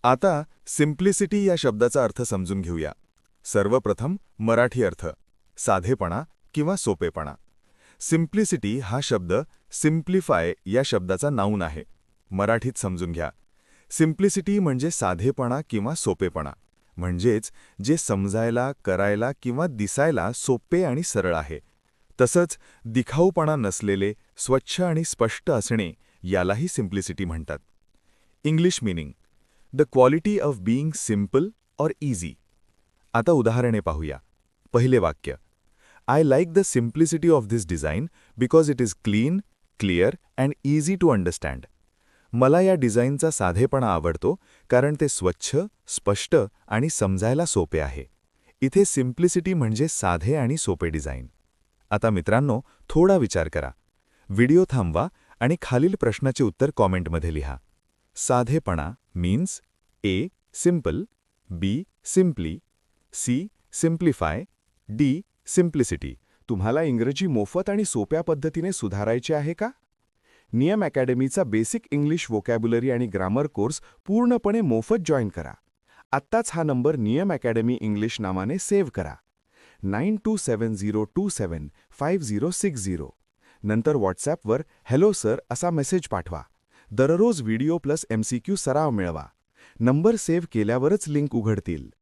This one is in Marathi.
आता सिम्प्लिसिटी या शब्दाचा अर्थ समजून घेऊया. सर्वप्रथम मराठी अर्थ साधेपणा किंवा सोपेपणा. सिम्प्लिसिटी हा शब्द सिम्प्लिफाय या शब्दाचा नाऊन आहे. मराठीत समजून घ्या. सिम्प्लिसिटी म्हणजे साधेपणा किंवा सोपेपणा, म्हणजेच जे समजायला, करायला किंवा दिसायला सोपे आणि सरळ आहे. तसंच दिखाऊपणा नसलेले, स्वच्छ आणि स्पष्ट असणे यालाही सिम्प्लिसिटी म्हणतात. English meaning: the quality of being simple or easy. आता उदाहरणे पाहूया. पहिले वाक्य: I like the simplicity of this design because it is clean, clear and easy to understand. मला या डिझाईनचा साधेपणा आवडतो कारण ते स्वच्छ, स्पष्ट आणि समजायला सोपे आहे. इथे सिम्प्लिसिटी म्हणजे साधे आणि सोपे डिझाईन. आता मित्रांनो, थोडा विचार करा. व्हिडिओ थांबवा आणि खालील प्रश्नाचे उत्तर कॉमेंटमध्ये लिहा. साधेपणा means A. Simple, B. Simply, C. Simplify, D. Simplicity. तुम्हाला इंग्रजी मोफत आणि सोप्या पद्धतीने सुधारायचे आहे का? नियम अकॅडमीचा बेसिक इंग्लिश व्होकॅब्युलरी आणि ग्रामर कोर्स पूर्णपणे मोफत जॉईन करा. आत्ताच हा नंबर नियम अकॅडमी इंग्लिश नावाने सेव्ह करा. 9270275060. नंतर व्हॉट्सॲपवर हॅलो सर असा मेसेज पाठवा. दररोज व्हिडिओ प्लस MCQ सराव मिळवा. नंबर सेव्ह केल्यावरच लिंक उघडतील.